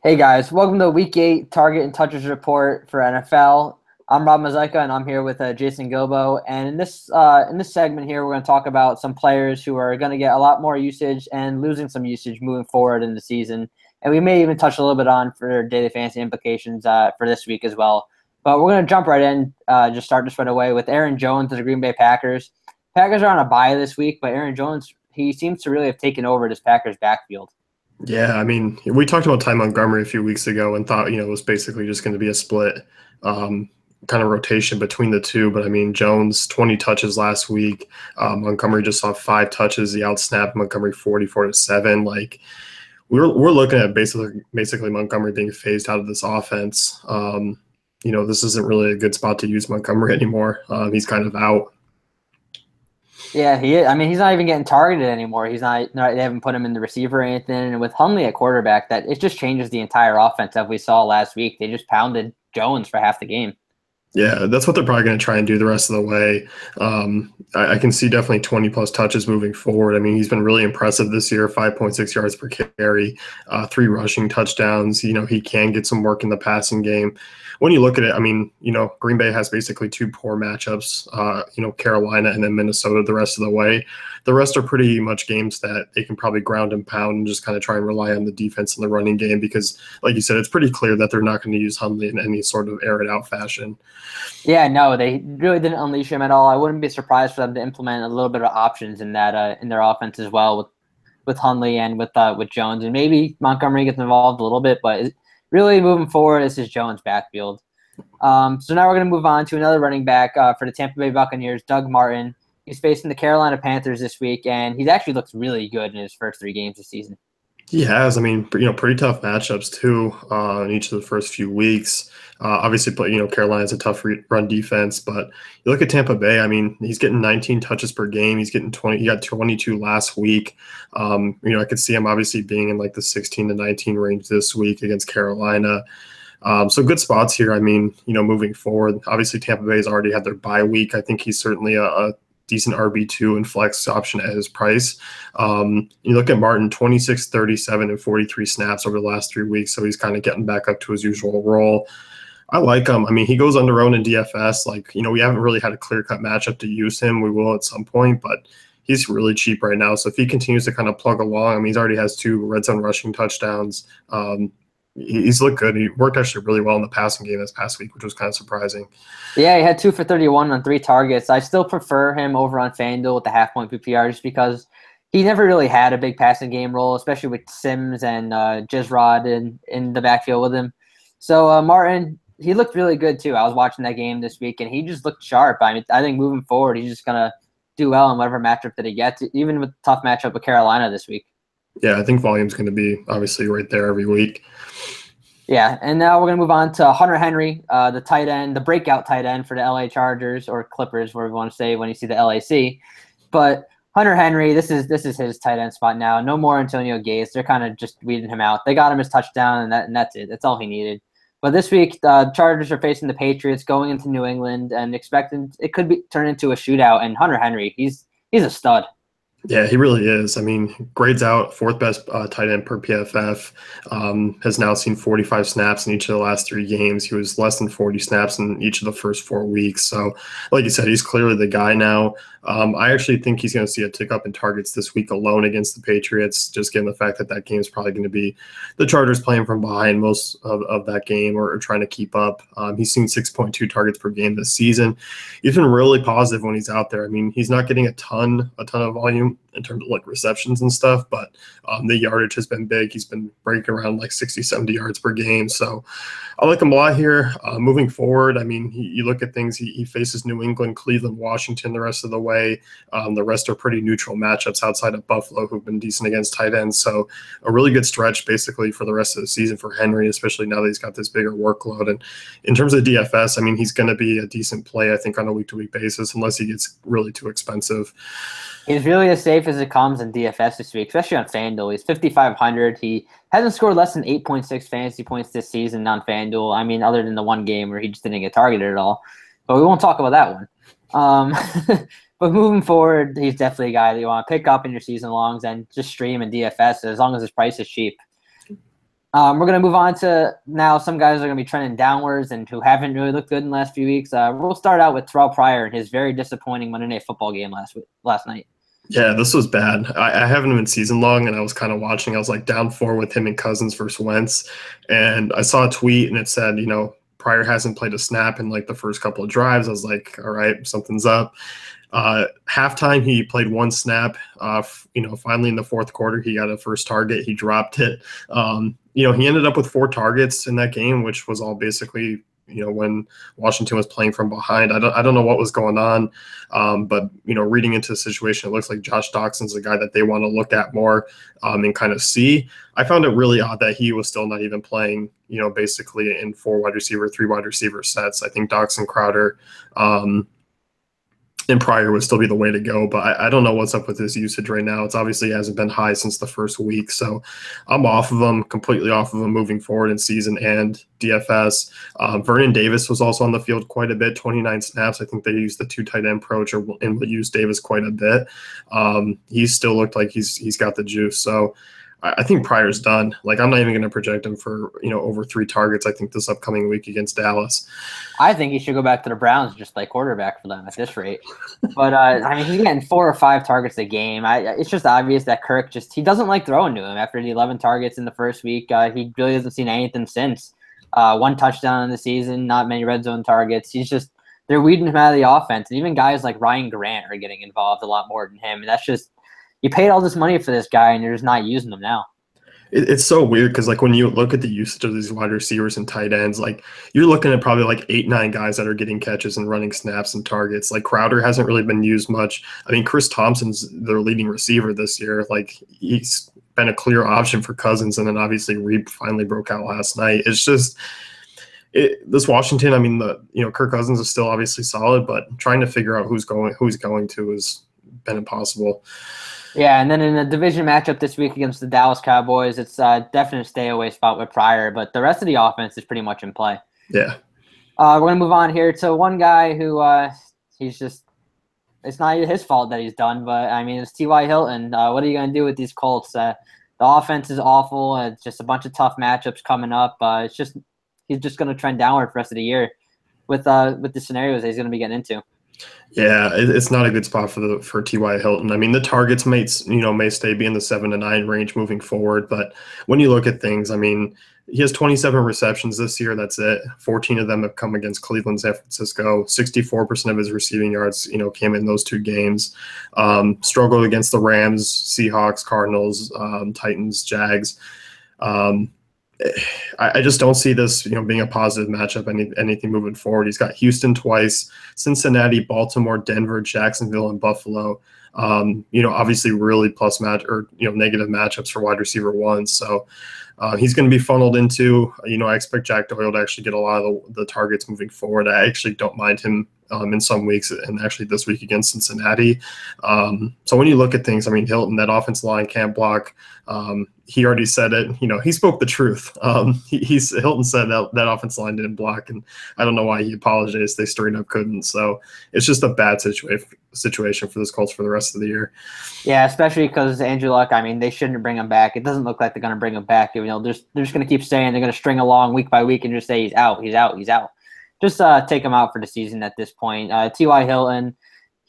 Hey guys, welcome to Week 8 Target and Touches Report for NFL. I'm Rob Mazeika, and I'm here with Jason Gilbo. And in this segment here, we're going to talk about some players who are going to get a lot more usage and losing some usage moving forward in the season. And we may even touch a little bit on for daily fantasy implications for this week as well. But we're going to jump right in, just start this right away with Aaron Jones of the Green Bay Packers. Packers are on a bye this week, but Aaron Jones, he seems to really have taken over this Packers backfield. Yeah, I mean, we talked about Ty Montgomery a few weeks ago and thought, it was basically just going to be a split um, kind of rotation between the two. But I mean, Jones, 20 touches last week. Montgomery just saw 5 touches. He outsnapped Montgomery 44-7. Like, we're looking at basically Montgomery being phased out of this offense. This isn't really a good spot to use Montgomery anymore. He's kind of out. Yeah, he is. I mean, he's not even getting targeted anymore. He's not. They haven't put him in the receiver or anything. And with Hundley at quarterback, that it just changes the entire offense. As we saw last week, they just pounded Jones for half the game. Yeah, that's what they're probably going to try and do the rest of the way. I can see definitely 20 plus touches moving forward. I mean, he's been really impressive this year, 5.6 yards per carry, 3 rushing touchdowns. He can get some work in the passing game. When you look at it, I mean, Green Bay has basically 2 poor matchups, Carolina and then Minnesota the rest of the way. The rest are pretty much games that they can probably ground and pound and just kind of try and rely on the defense and the running game because, like you said, it's pretty clear that they're not going to use Hundley in any sort of air it out fashion. Yeah, no, they really didn't unleash him at all. I wouldn't be surprised for them to implement a little bit of options in that in their offense as well with Hundley and with Jones, and maybe Montgomery gets involved a little bit, but really moving forward, this is Jones' backfield. So now we're going to move on to another running back for the Tampa Bay Buccaneers, Doug Martin. He's facing the Carolina Panthers this week, and he's actually looked really good in his first 3 games this season. He has. I mean, pretty tough matchups too in each of the first few weeks. Obviously, but Carolina's a tough run defense, but you look at Tampa Bay. I mean, he's getting 19 touches per game. He's getting 20. He got 22 last week. I could see him obviously being in like the 16 to 19 range this week against Carolina. So good spots here. I mean, moving forward, obviously Tampa Bay's already had their bye week. I think he's certainly a decent RB2 and flex option at his price. You look at Martin, 26, 37, and 43 snaps over the last 3 weeks, so he's kind of getting back up to his usual role. I like him. I mean, he goes under own in DFS. Like, we haven't really had a clear-cut matchup to use him. We will at some point, but he's really cheap right now. So if he continues to kind of plug along, I mean, he's already has 2 red zone rushing touchdowns. He's looked good. He worked actually really well in the passing game this past week, which was kind of surprising. Yeah, he had 2 for 31 on 3 targets. I still prefer him over on FanDuel with the half-point PPR just because he never really had a big passing game role, especially with Sims and Jizrod in the backfield with him. So Martin, he looked really good too. I was watching that game this week, and he just looked sharp. I mean, I think moving forward, he's just going to do well in whatever matchup that he gets, even with the tough matchup with Carolina this week. Yeah, I think volume's going to be obviously right there every week. Yeah, and now we're going to move on to Hunter Henry, the tight end, the breakout tight end for the LA Chargers or Clippers, whatever you want to say when you see the LAC. But Hunter Henry, this is his tight end spot now. No more Antonio Gates. They're kind of just weeding him out. They got him his touchdown, and that's it. That's all he needed. But this week, the Chargers are facing the Patriots, going into New England, and expecting it could be turn into a shootout. And Hunter Henry, he's a stud. Yeah, he really is. I mean, grades out, 4th best tight end per PFF, has now seen 45 snaps in each of the last 3 games. He was less than 40 snaps in each of the first 4 weeks. So, like you said, he's clearly the guy now. I actually think he's going to see a tick up in targets this week alone against the Patriots, just given the fact that that game is probably going to be the Chargers playing from behind most of that game or trying to keep up. He's seen 6.2 targets per game this season. He's been really positive when he's out there. I mean, he's not getting a ton of volume in terms of like receptions and stuff, but the yardage has been big. He's been breaking around like 60, 70 yards per game. So I like him a lot here. Moving forward, I mean, you look at things, he faces New England, Cleveland, Washington the rest of the way. The rest are pretty neutral matchups outside of Buffalo, who've been decent against tight ends. So a really good stretch basically for the rest of the season for Henry, especially now that he's got this bigger workload. And in terms of DFS, I mean, he's going to be a decent play, I think, on a week-to-week basis, unless he gets really too expensive. He's really as safe as it comes in DFS this week, especially on FanDuel. He's 5,500. He hasn't scored less than 8.6 fantasy points this season on FanDuel. I mean, other than the one game where he just didn't get targeted at all. But we won't talk about that one. But moving forward, he's definitely a guy that you want to pick up in your season longs and just stream in DFS as long as his price is cheap. We're going to move on to now some guys are going to be trending downwards and who haven't really looked good in the last few weeks. We'll start out with Terrelle Pryor and his very disappointing Monday Night Football game last night. Yeah, this was bad. I haven't been season long, and I was kind of watching. I was like down 4 with him and Cousins versus Wentz, and I saw a tweet and it said, Pryor hasn't played a snap in like the first couple of drives. I was like, all right, something's up. Halftime, he played 1 snap. Finally in the fourth quarter, he got a first target. He dropped it. He ended up with 4 targets in that game, which was all basically when Washington was playing from behind. I don't know what was going on, but reading into the situation, it looks like Josh Doxson's the guy that they want to look at more and kind of see. I found it really odd that he was still not even playing, basically in 4 wide receiver, 3 wide receiver sets. I think Doxson, Crowder, and Pryor would still be the way to go, but I don't know what's up with his usage right now. It's obviously hasn't been high since the first week, so I'm off of him, completely off of him moving forward in season and DFS. Vernon Davis was also on the field quite a bit, 29 snaps. I think they used the 2 tight end approach and would use Davis quite a bit. He still looked like he's got the juice, so I think Pryor's done. Like, I'm not even going to project him for, over 3 targets, I think, this upcoming week against Dallas. I think he should go back to the Browns and just play quarterback for them at this rate. But, he's getting 4 or 5 targets a game. It's just obvious that Kirk he doesn't like throwing to him after the 11 targets in the first week. He really hasn't seen anything since. 1 touchdown in the season, not many red zone targets. They're weeding him out of the offense. And even guys like Ryan Grant are getting involved a lot more than him. And that's just – you paid all this money for this guy, and you're just not using him now. It's so weird because, like, when you look at the usage of these wide receivers and tight ends, like, you're looking at probably like 8-9 guys that are getting catches and running snaps and targets. Like, Crowder hasn't really been used much. I mean, Chris Thompson's their leading receiver this year. Like, he's been a clear option for Cousins, and then obviously Reed finally broke out last night. It's just this Washington. I mean, Kirk Cousins is still obviously solid, but trying to figure out who's going to has been impossible. Yeah, and then in a division matchup this week against the Dallas Cowboys, it's a definite stay-away spot with Pryor, but the rest of the offense is pretty much in play. Yeah. We're going to move on here to one guy who it's not his fault that he's done, but, it's T.Y. Hilton. What are you going to do with these Colts? The offense is awful. It's just a bunch of tough matchups coming up. He's just going to trend downward for the rest of the year with the scenarios that he's going to be getting into. Yeah, it's not a good spot for T.Y. Hilton. I mean, the targets may stay be in the 7 to 9 range moving forward, but when you look at things, I mean, he has 27 receptions this year. That's it. 14 of them have come against Cleveland, San Francisco. 64% of his receiving yards, came in those 2 games. Struggled against the Rams, Seahawks, Cardinals, Titans, Jags. I just don't see this, being a positive matchup, anything moving forward. He's got Houston twice, Cincinnati, Baltimore, Denver, Jacksonville, and Buffalo. Obviously really plus match or, negative matchups for wide receiver 1. So he's going to be funneled into, I expect Jack Doyle to actually get a lot of the targets moving forward. I actually don't mind him in some weeks, and actually this week against Cincinnati. So when you look at things, I mean, Hilton, that offensive line can't block. He already said it. He spoke the truth. Hilton said that offensive line didn't block, and I don't know why he apologized. They straight up couldn't. So it's just a bad situation for this Colts for the rest of the year. Yeah, especially because Andrew Luck, they shouldn't bring him back. It doesn't look like they're going to bring him back. They're just going to keep saying they're going to string along week by week and just say he's out. Just take him out for the season at this point. T.Y. Hilton,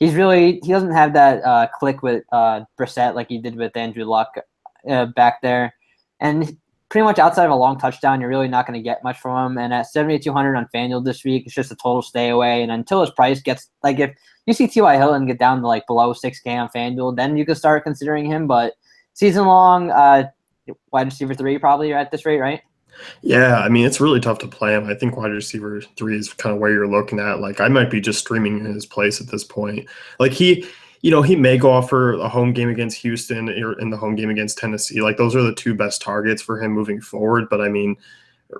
he doesn't have that click with Brissett like he did with Andrew Luck back there. And pretty much outside of a long touchdown, you're really not going to get much from him. And at 7,200 on FanDuel this week, it's just a total stay away. And until his price gets, like, if you see T.Y. Hilton get down to like below 6K on FanDuel, then you can start considering him. But season long, wide receiver 3 probably at this rate, right? Yeah, it's really tough to play him. I think wide receiver 3 is kind of where you're looking at. Like, I might be just streaming in his place at this point. Like, he may go off for a home game against Houston or in the home game against Tennessee. Like, those are the 2 best targets for him moving forward. But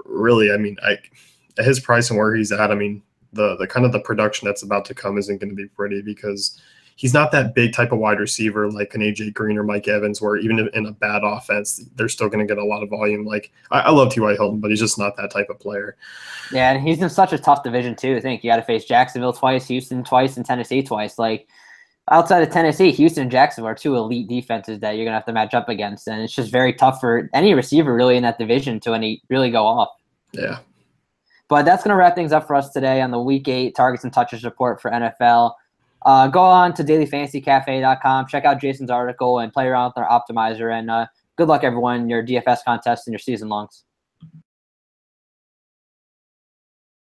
really, at his price and where he's at, the kind of the production that's about to come isn't going to be pretty because he's not that big type of wide receiver like an AJ Green or Mike Evans, where even in a bad offense, they're still going to get a lot of volume. Like, I love T.Y. Hilton, but he's just not that type of player. Yeah, and he's in such a tough division too. I think you got to face Jacksonville twice, Houston twice, and Tennessee twice. Like, outside of Tennessee, Houston and Jacksonville are two elite defenses that you're going to have to match up against. And it's just very tough for any receiver really in that division to really go off. Yeah. But that's going to wrap things up for us today on the Week 8 Targets and Touches report for NFL. Go on to dailyfantasycafe.com, check out Jason's article, and play around with our optimizer. And good luck, everyone, in your DFS contest and your season longs.